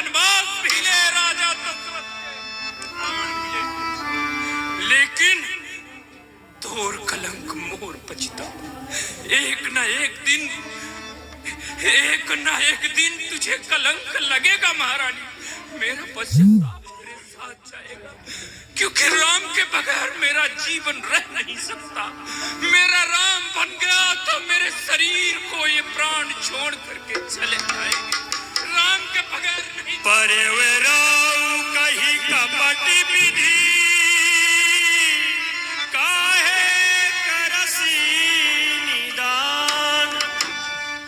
वनवास भी ले राजा दशरथ के प्राण भी ले, लेकिन तोर कलंक मोर बचता। एक न एक दिन तुझे कलंक लगेगा महारानी। मेरा पश्चाताप तेरे साथ जाएगा, क्योंकि राम के बगैर मेरा जीवन रह नहीं सकता। मेरा राम बन गया तो मेरे शरीर को ये प्राण छोड़ करके चले जाएंगे। राम के बगैर नहीं। परवराऊ कही कपट विधि काहे करसी निदान।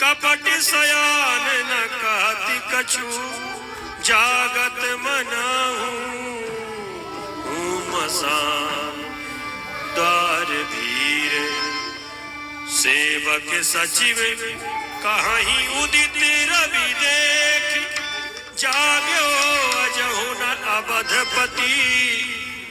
कपट सयान न कहती कछु जागत मनाहूं मसान। द्वार भीर सेवक सचिव कहीं उदित रवि देख। जाग्यो अजहु न अवधपति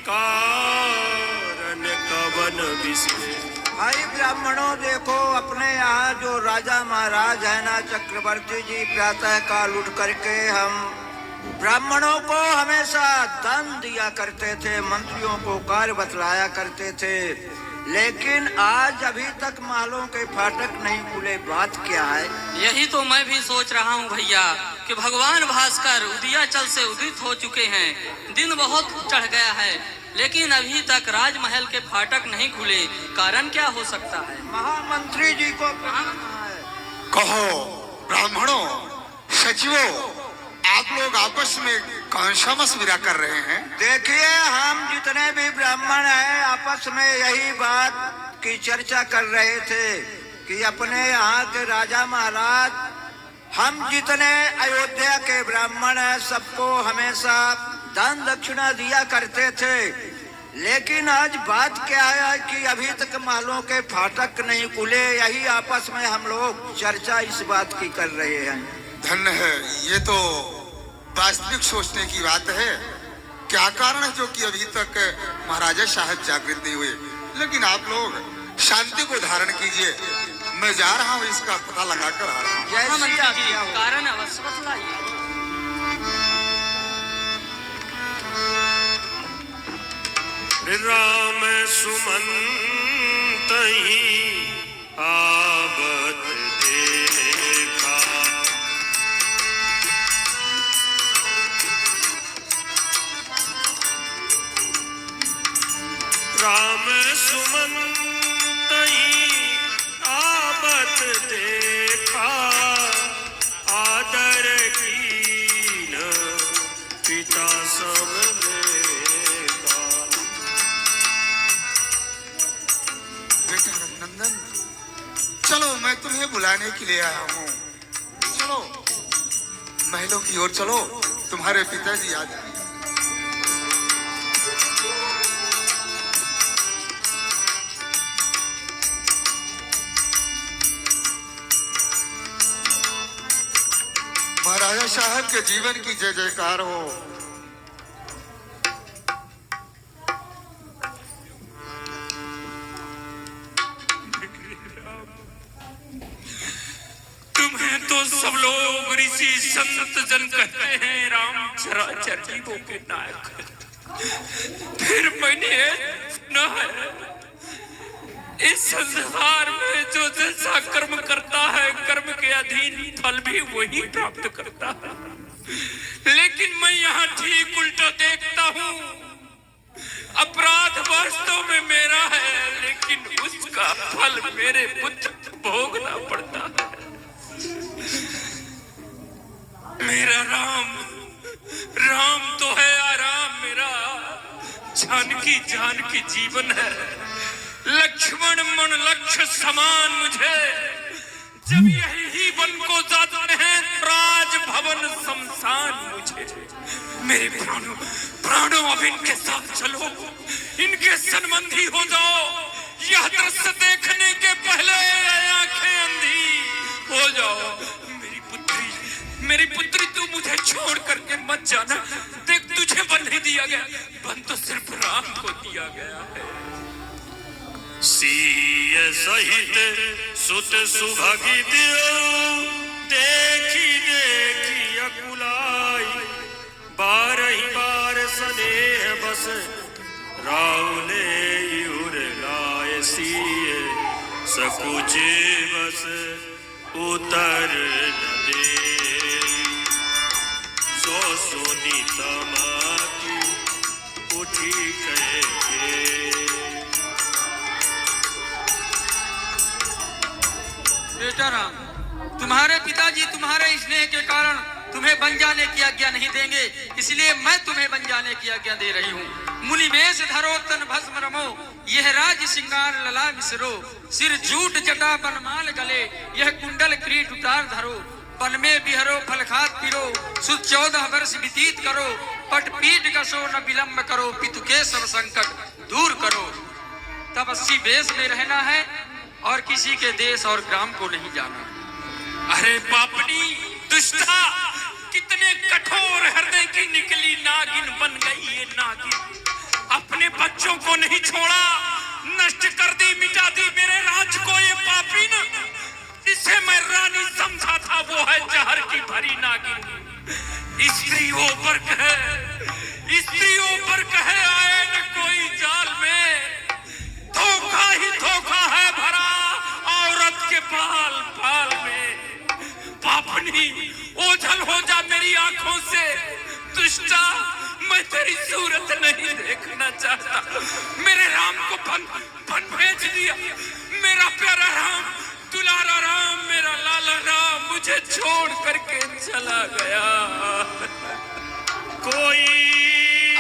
कारण कवन विशेष। भाई ब्राह्मणों देखो, अपने यहाँ जो राजा महाराज है ना चक्रवर्ती जी, प्रातः काल उठ करके हम ब्राह्मणों को हमेशा दान दिया करते थे, मंत्रियों को कार्य बतलाया करते थे। लेकिन आज अभी तक महलों के फाटक नहीं खुले, बात क्या है? यही तो मैं भी सोच रहा हूँ भैया कि भगवान भास्कर उदयाचल से उदित हो चुके हैं, दिन बहुत चढ़ गया है, लेकिन अभी तक राजमहल के फाटक नहीं खुले। कारण क्या हो सकता है? महामंत्री जी को कहो। ब्राह्मणों, सचिवों, आप लोग आपस में कौन सा मशविरा कर रहे हैं? देखिए, हम जितने भी ब्राह्मण हैं आपस में यही बात की चर्चा कर रहे थे कि अपने यहाँ के राजा महाराज, हम जितने अयोध्या के ब्राह्मण हैं सबको हमेशा दान दक्षिणा दिया करते थे। लेकिन आज बात क्या है कि अभी तक महलों के फाटक नहीं खुले। यही आपस में हम लोग चर्चा इस बात की कर रहे हैं। धन्य है, ये तो वास्तविक सोचने की बात है। क्या कारण है जो कि अभी तक महाराजा साहब जागृत नहीं हुए? लेकिन आप लोग शांति को धारण कीजिए, मैं जा रहा हूँ, इसका पता लगा कर आ रहा हूँ। कारण अवश्य बतलाइए। राम सुमंत ही आवत देखा। राम सुमंत ही आवत देखा। आदर कीन पिता सम देखा। बेटा रघुनंदन, चलो, मैं तुम्हें बुलाने के लिए आया हूँ। चलो महलों की ओर चलो, तुम्हारे पिताजी आ जाएंगे। महाराजा साहब के जीवन की जय जयकार हो। तुम्हें तो सब लोग ऋषि संत जन कहते हैं, राम चराचर जीवों के नायक। फिर मैंने सुना है इस संसार में जो जैसा कर्म करता है, कर्म के अधीन फल भी वही प्राप्त करता है। लेकिन मैं यहाँ ठीक उल्टा देखता हूँ। अपराध वास्तव में मेरा है, लेकिन उसका फल मेरे पुत्र को भोगना पड़ता है। मेरा राम तो है आराम मेरा, जानकी जीवन है। लक्ष्मण मन लक्ष्य समान मुझे, जब यही वन को जाते हैं राजभवन शमशान मुझे। मेरे प्राणों अब इनके साथ चलो, इनके संबंधी हो जाओ। यह दृश्य देखने के पहले आंखें अंधी हो जाओ। मेरी पुत्री तू मुझे छोड़ करके मत जाना। देख, तुझे वन नहीं दिया गया, वन तो सिर्फ राम को दिया गया है। सीय सहित सुत सुभगी देखी देखी अकुलाई। बस राउले उर लाए सिए सकुचे बस उतर न दे सो सोनी तमाकी उठी कहे बेटा राम, तुम्हारे पिताजी तुम्हारे स्नेह के कारण तुम्हें बन जाने की आज्ञा नहीं देंगे, इसलिए मैं तुम्हें बन जाने की आज्ञा दे रही हूँ। मुनि वेश धरो तन भस्म रमो, यह राज श्रृंगार लला विसरो, सिर जूट जटा बनमाल गले, यह कुंडल क्रीट उतार धरो, वन में बिहरो फल खात पिरो, सुध 14 वर्ष व्यतीत करो, पट पीठ कसो न विलंब करो, पितु के सब संकट दूर करो। तपस्वी वेश में रहना है और किसी के देश और ग्राम को नहीं जाना। अरे बापनी दुष्टा, कितने कठोर हृदय की निकली नागिन बन गई ये नागिन। अपने बच्चों को नहीं छोड़ा, नष्ट कर दी, मिटा दी मेरे राज को ये पापीन। इसे मैं रानी समझा था, वो है जहर की भरी नागिन। स्त्रियों पर कहे, स्त्रियों पर कहे आए न कोई जाल में, धोखा ही धोखा है भरा औरत के पाल पाल में। पापनी ओझल हो जा मेरी आंखों से, दुष्टा मैं तेरी सूरत नहीं देखना चाहता। मेरे राम को बन भेज दिया, मेरा प्यारा राम, दुलारा राम, मेरा लाला राम मुझे छोड़ करके चला गया। कोई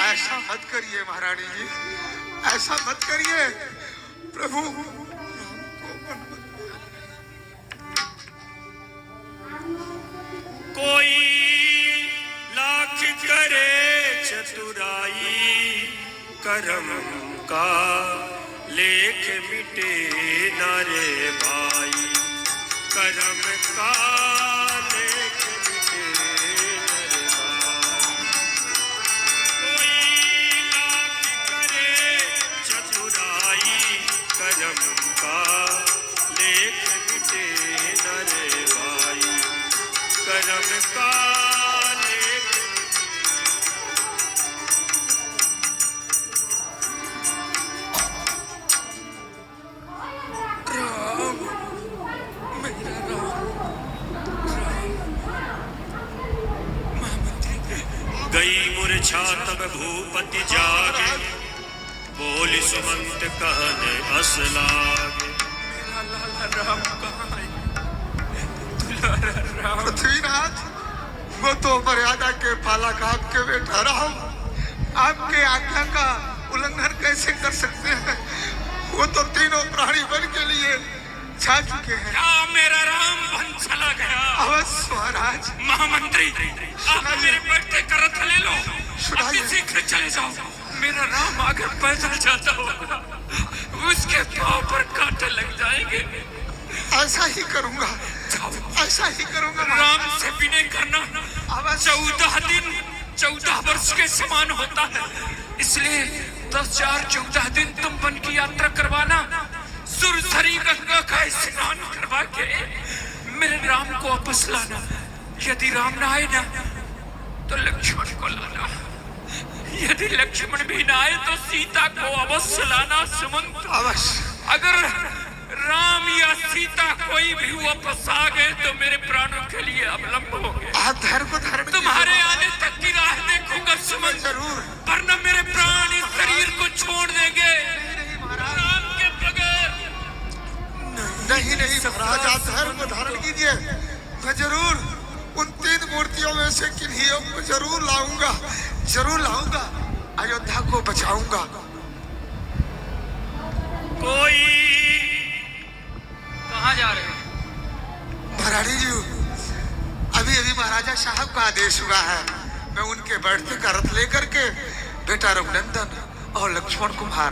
ऐसा मत करिए महारानी जी, ऐसा मत करिए। प्रभु कोई लाख करे चतुराई, करम का लेख मिटे नारे भाई, करम का लेख मिटे नारे भाई। कोई लाख करे चतुराई, करम का लेख मिटे नारे भाई, करम का लेख गई मूर्छा तब भूपति जागे, बोली सुमंत कहने अस लागे। राम कहाँ है? दुलारा राम। पृथ्वीनाथ, वो तो मर्यादा के पालक आपके बेटा राम, आपके आज्ञा का उल्लंघन कैसे कर सकते हैं? वो तो तीनों प्राणी बन के लिए छा चुके हैं। क्या मेरा राम बन चला गया? अवश्य महाराज। महामंत्री, आप मेरे बेटे का रथ ले लो, अति शीघ्र चले जाओ। मेरा राम अगर पैदल जाता होगा, उसके पांव पर कांटे लग जाएंगे। ऐसा ही करूंगा, ऐसा ही करूंगा। राम से विनय करना 14 दिन 14 वर्ष के समान होता है, इसलिए 10-14 दिन तुम वन की यात्रा करवाना, सुरसरी गंगा का स्नान करवा के मेरे राम को वापस लाना। यदि राम ना आए ना तो लक्ष्मण को लाना, यदि लक्ष्मण भी ना आए तो सीता को अवश्य लाना। सुमंत, अवश्य। अगर राम या सीता कोई भी वापस आ गए तो मेरे प्राणों के लिए अवलंब होंगे। आप धैर्य को धारण तुम्हारे आने तक की राह देखूंगा सुमंत, जरूर। वरना मेरे प्राण इस शरीर को छोड़ देंगे राम के बगैर। नहीं नहीं महाराज, आप धैर्य को धारण कीजिए। मैं जरूर उन 3 मूर्तियों में से किन्हीं को जरूर लाऊंगा, जरूर लाऊंगा, अयोध्या को बचाऊंगा। कोई कहाँ जा रहे हो? महारानी जी, अभी अभी महाराजा साहब का आदेश हुआ है, मैं उनके बैठते का रथ लेकर के बेटा रघुनंदन और लक्ष्मण कुमार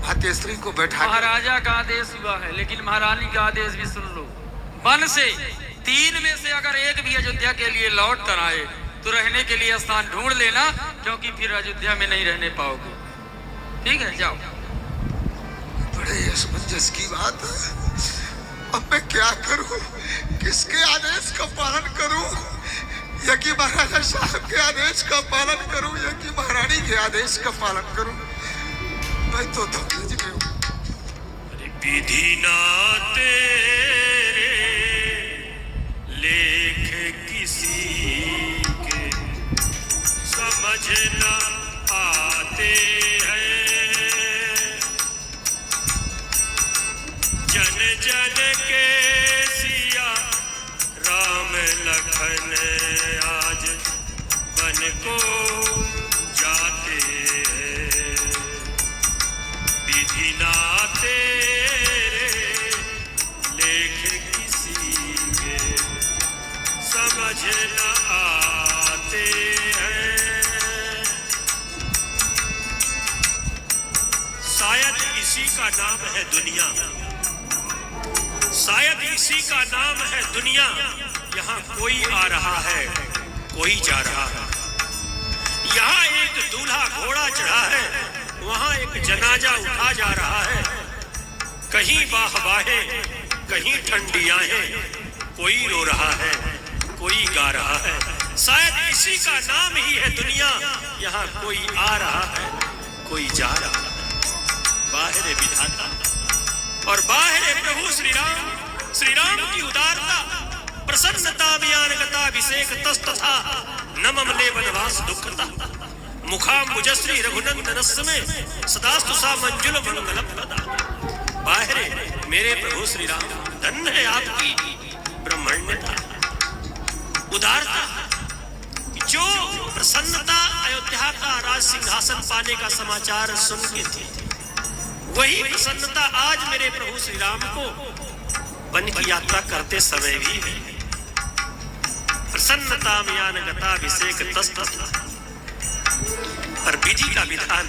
भाग्यश्री को बैठा। महाराजा का आदेश हुआ है, लेकिन महारानी का आदेश भी सुन लो। वन से 3 में से अगर एक भी अयोध्या के लिए लौट कर आए तो रहने के लिए स्थान ढूंढ लेना, क्योंकि फिर अयोध्या में नहीं रहने पाओगे। ठीक है, जाओ। बड़े असमंजस की बात है। अब मैं क्या करूं, किसके आदेश का पालन करूं? या कि महाराजा साहब के आदेश का पालन करूं, या कि महारानी उन्हीं के आदेश का पालन करूं। मैं तो धोखेज में हूं। अरे विधि ना तेरे लेख किसी के समझ न आते हैं। जन जन के सिया राम लखन आज बन को जाते हैं। विधि ना तेरे लेख किसी के समझ न आते हैं। शायद इसी का नाम है दुनिया, शायद इसी का नाम है दुनिया। यहाँ कोई आ रहा है, कोई जा रहा है। यहाँ एक दूल्हा घोड़ा चढ़ा है, वहाँ एक जनाजा उठा जा रहा है। कहीं वाहवाहें, कहीं ठंडियाहें, कोई रो रहा है, कोई गा रहा है। शायद इसी का नाम ही है दुनिया। यहाँ कोई आ रहा है, कोई जा रहा है। बाहर विधाता और बाहर प्रभु श्री राम की उदारता, प्रसन्नता ज्ञानगताभिषेक तस्तथा नममले वनवास दुखता। मुखाम्बुजश्री रघुनंदनस्य में सदास्तु सा मंजुल मंगलप्रदा। बाहर मेरे प्रभु श्री राम, धन्य है आपकी ब्रह्मण्यता, उदारता। जो प्रसन्नता अयोध्या का राज सिंहासन पाने का समाचार सुन के थी, वही प्रसन्नता आज मेरे प्रभु श्री राम को वन की यात्रा करते समय भी है। प्रसन्नता ज्ञानगताभिषेक तस्तथा। पर विधि का विधान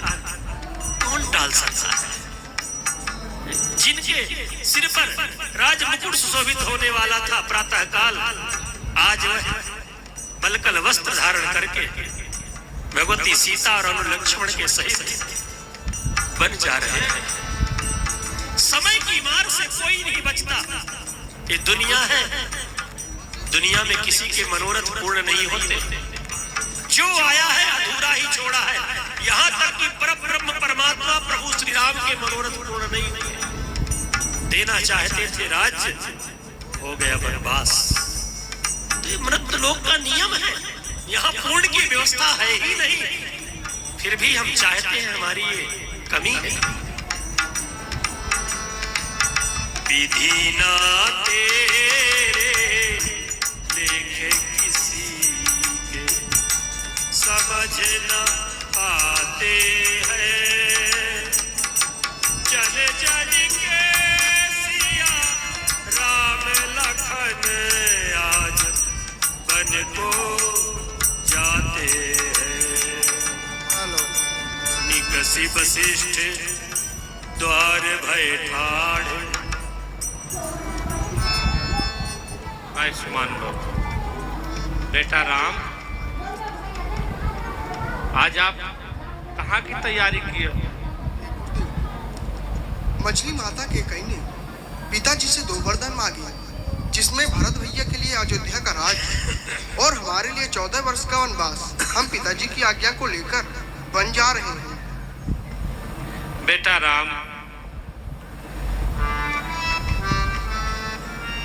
कौन टाल सकता है? जिनके सिर पर राज मुकुट सुशोभित होने वाला था प्रातः काल, आज वह बलकल वस्त्र धारण करके भगवती सीता और अनुलक्ष्मण के सहित बन जा रहे हैं। समय की मार से कोई नहीं बचता। ये दुनिया है, दुनिया में किसी के मनोरथ पूर्ण नहीं होते। जो आया है अधूरा ही छोड़ा है। यहाँ तक कि परब्रह्म परमात्मा प्रभु श्री राम के मनोरथ पूर्ण नहीं हुए। देना चाहते थे राज्य, हो गया वनवास। तो ये मृत लोक का नियम है। यहाँ पूर्ण की व्यवस्था है ही नहीं, फिर भी हम चाहते हैं, हमारी ये कमी है। विधि ना तेरे लेखे किसी के समझ न आते हैं। जन जन के सिया राम लखन आज बन को जाते हैं। निकसी वशिष्ठ द्वार भय ठाढ़। आयुष्मान लो बेटा राम, आज आप कहाँ की तैयारी किए हो? मछली माता के कई ने पिताजी से 2 वरदान मांगे, जिसमें भरत भैया के लिए अयोध्या का राज और हमारे लिए 14 वर्ष का वनवास। हम पिताजी की आज्ञा को लेकर बन जा रहे हैं। बेटा राम,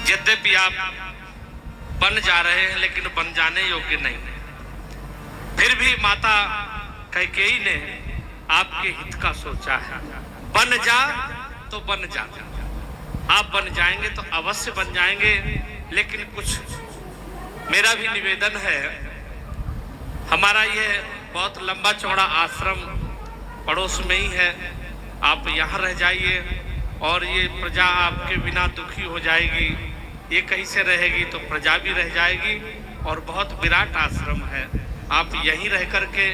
यद्यपि आप बन जा रहे हैं, लेकिन बन जाने योग्य नहीं। फिर भी माता कैकेयी ने आपके हित का सोचा है। बन जा तो बन जा। आप बन जाएंगे तो अवश्य बन जाएंगे, लेकिन कुछ मेरा भी निवेदन है। हमारा ये बहुत लंबा चौड़ा आश्रम पड़ोस में ही है। आप यहाँ रह जाइए और ये प्रजा आपके बिना दुखी हो जाएगी। ये कहीं से रहेगी तो प्रजा भी रह जाएगी, और बहुत विराट आश्रम है। आप यहीं रह करके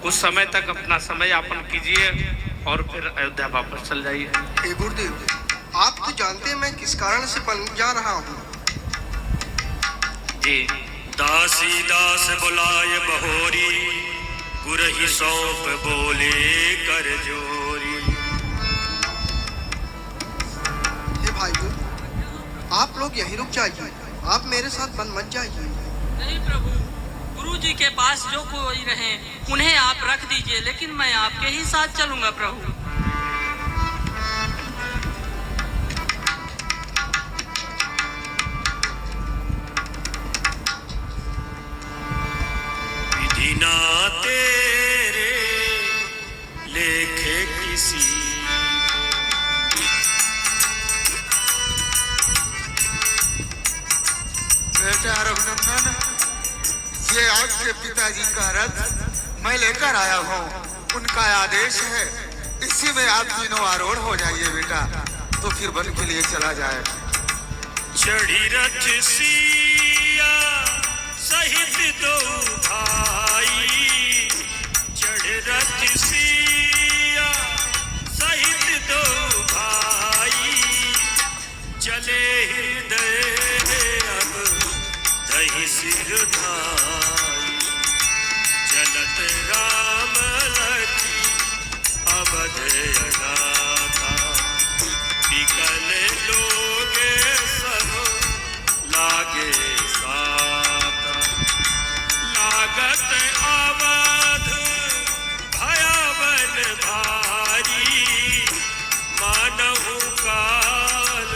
कुछ समय तक अपना समय यापन कीजिए और फिर अयोध्या वापस चल जाइए। हे गुरुदेव, आप तो जानते हैं मैं किस कारण से बन जा रहा हूँ। जी। दासी दास बुलाए बहोरी, गुरहि सौंप बोले कर जोरी। हे भाइयों, आप लोग यहीं रुक जाइए। आप मेरे साथ बन मत जाइए। नहीं प्रभु, गुरु जी के पास जो कोई रहे उन्हें आप रख दीजिए, लेकिन मैं आपके ही साथ चलूंगा प्रभु। विधि ना तेरे लेखे किसी, बेटा रघुनंदन, ये आपके पिताजी का रथ मैं लेकर आया हूँ। उनका आदेश है, इसी में आप तीनों आरूढ़ हो जाइए बेटा, तो फिर वन के लिए चला जाए। चढ़ी रथ सिया सहित दो भाई, चढ़ रथ सिया सहित दो भाई, चले हृदय अब दही सिर धाई, चलत राम लखी अवध अनाथा, बिकल लोग सब लागे साता, लागत अवध भयावन भारी, मानहु काल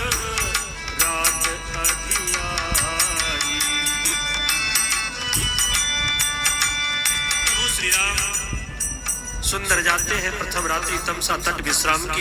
रात अधियारी। प्रभु श्री राम सुंदर जाते हैं प्रथम रात्रि तमसा तट विश्राम की।